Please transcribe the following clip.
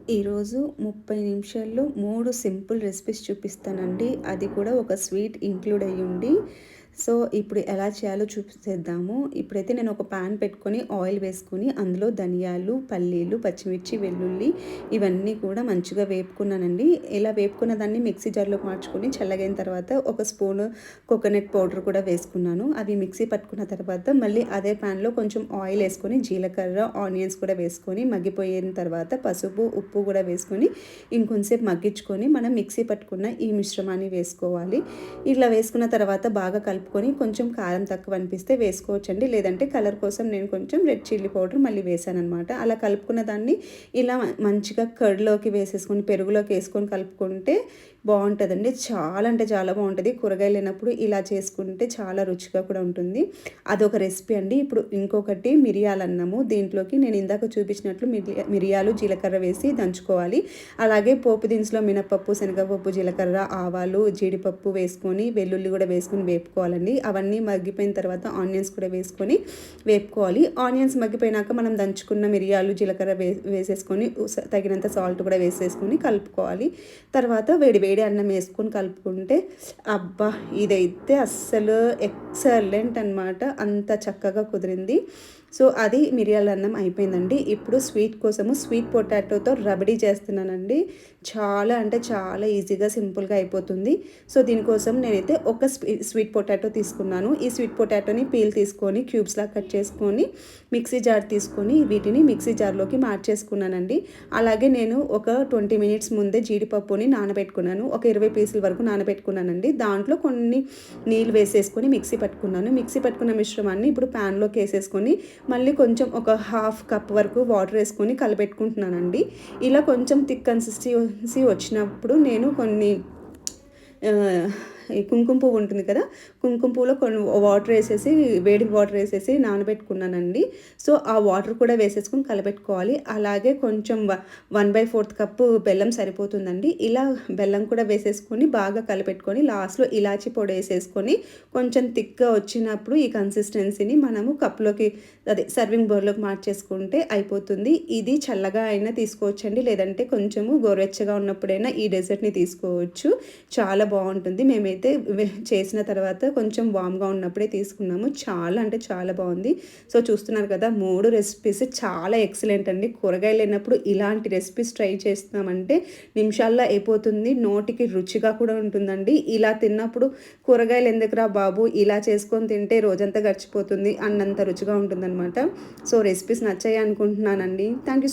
ఈరోజు 30 నిమిషాల్లో 3 simple recipes చూపిస్తానండి. అది కూడా ఒక స్వీట్ ఇంక్లూడ్ అయ్యుండి. సో, ఇప్పుడు ఎలా చేయాలో చూసేద్దాము. ఇప్పుడైతే నేను ఒక పాన్ పెట్టుకొని ఆయిల్ వేసుకొని అందులో ధనియాలు, పల్లీలు, పచ్చిమిర్చి, వెల్లుల్లి ఇవన్నీ కూడా మంచిగా వేపుకున్నానండి. ఇలా వేపుకున్న దాన్ని మిక్సీ జార్‌లోకి మార్చుకొని చల్లగైన తర్వాత ఒక స్పూను కోకోనట్ పౌడర్ కూడా వేసుకున్నాను. అవి మిక్సీ పట్టుకున్న తర్వాత మళ్ళీ అదే పాన్‌లో కొంచెం ఆయిల్ ఏసుకొని జీలకర్ర, ఆనియన్స్ కూడా వేసుకొని మగ్గిపోయిన తర్వాత పసుపు, ఉప్పు కూడా వేసుకొని ఇంకొంసేపు మగ్గించుకొని మనం మిక్సీ పట్టుకున్న ఈ మిశ్రమాన్ని వేసుకోవాలి. ఇలా వేసుకున్న తర్వాత బాగా కలుపుకొని కొంచెం కారం తక్కువ అనిపిస్తే వేసుకోవచ్చండి. లేదంటే కలర్ కోసం నేను కొంచెం రెడ్ చిల్లీ పౌడర్ మళ్ళీ వేసాననమాట. అలా కలుపుకున్న దాన్ని ఇలా మంచిగా కర్డ్‌లోకి వేసేసుకొని పెరుగులోకి వేసుకొని కలుపుకుంటే బావుంటదండి. చాలా అంటే చాలా బావుంటది. కూరగాయలు లేనప్పుడు ఇలా చేసుకుంటే చాలా రుచిగా కూడా ఉంటుంది. అదొక రెసిపీ అండి. ఇప్పుడు ఇంకొకటి మిరియాలన్నము. దీంట్లోకి నేను ఇందాక చూపించినట్లు మిరియాలు, జీలకర్ర వేసి దంచుకోవాలి. అలాగే పోపు దినుసులో మినపప్పు, శనగపప్పు, జీలకర్ర, ఆవాలు, జీడిపప్పు వేసుకొని వెల్లుల్లి కూడా వేసుకొని వేపుకోవాలండి. అవన్నీ మగ్గిపోయిన తర్వాత ఆనియన్స్ కూడా వేసుకొని వేపుకోవాలి. ఆనియన్స్ మగ్గిపోయినాక మనం దంచుకున్న మిరియాలు, జీలకర్ర వేసేసుకొని తగినంత సాల్ట్ కూడా వేసేసుకొని కలుపుకోవాలి. తర్వాత వేడి వేడి అన్నం వేసుకొని కలుపుకుంటే అబ్బా! ఇదైతే అస్సలు ఎక్సలెంట్ అనమాట. అంత చక్కగా కుదిరింది. సో, అది మిరియాల అన్నం అయిపోయిందండి. ఇప్పుడు స్వీట్ కోసము స్వీట్ పొటాటోతో రబడీ చేస్తున్నానండి. చాలా అంటే చాలా ఈజీగా సింపుల్‌గా అయిపోతుంది. సో, దీనికోసం నేనైతే ఒక స్వీట్ పొటాటో తీసుకున్నాను. ఈ స్వీట్ పొటాటోని పీల్ తీసుకొని క్యూబ్స్‌లా కట్ చేసుకొని మిక్సీ జార్ తీసుకొని వీటిని మిక్సీ జార్‌లోకి మార్చేసుకున్నానండి. అలాగే నేను ఒక 20 మినిట్స్ ముందే జీడిపప్పుని నానబెట్టుకున్నాను. ఒక 20 పీసుల వరకు నానబెట్టుకున్నానండి. దాంట్లో కొన్ని నీళ్ళు వేసేసుకొని మిక్సీ పట్టుకున్నాను. మిక్సీ పట్టుకున్న మిశ్రమాన్ని ఇప్పుడు ప్యాన్‌లోకి వేసేసుకొని మళ్ళీ కొంచెం ఒక హాఫ్ కప్ వరకు వాటర్ వేసుకొని కలిపెట్టుకుంటున్నానండి. ఇలా కొంచెం థిక్ కన్సిస్టెన్సీ వచ్చినప్పుడు నేను కొన్ని ఆహ్, ఈ కుంకుమ పువ్వు ఉంటుంది కదా! కుంకుమ పువ్వులో కొన్ని వాటర్ ఏసేసి వేడి వాటర్ ఏసేసి నానబెట్టుకున్నానండి. సో, ఆ వాటర్ కూడా వేసేసుకొని కలబెట్టుకోవాలి. అలాగే కొంచెం 1/4 కప్పు బెల్లం సరిపోతుందండి. ఇలా బెల్లం కూడా వేసేసుకొని బాగా కలిపెట్టుకొని లాస్ట్‌లో ఇలాచీ పొడి ఏసేసుకొని కొంచెం థిక్‌గా వచ్చినప్పుడు ఈ కన్సిస్టెన్సీని మనము కప్‌లోకి అదే సర్వింగ్ బౌల్‌లోకి మార్చేసుకుంటే అయిపోతుంది. ఇది చల్లగా అయినా తీసుకోవచ్చండి. లేదంటే కొంచెము గోరువెచ్చగా ఉన్నప్పుడైనా ఈ డెజర్ట్‌ని తీసుకోవచ్చు. చాలా బావుంటుంది. మేమైతే చేసిన తర్వాత కొంచెం వామ్‌గా ఉన్నప్పుడే తీసుకున్నాము. చాలా అంటే చాలా బావుంది. సో, చూస్తున్నారు కదా! 3 రెసిపీస్ చాలా ఎక్సలెంట్ అండి. కూరగాయలు లేనప్పుడు ఇలాంటి రెసిపీస్ ట్రై చేస్తామంటే నిమిషాల్లో అయిపోతుంది. నోటికి రుచిగా కూడా ఉంటుందండి. ఇలా తిన్నప్పుడు కూరగాయలు ఎందుకురా బాబు! ఇలా చేసుకొని తింటే రోజంతా గడిచిపోతుంది అన్నంత రుచిగా ఉంటుందనమాట. సో, రెసిపీస్ నచ్చాయి అనుకుంటున్నానండి. Thank you.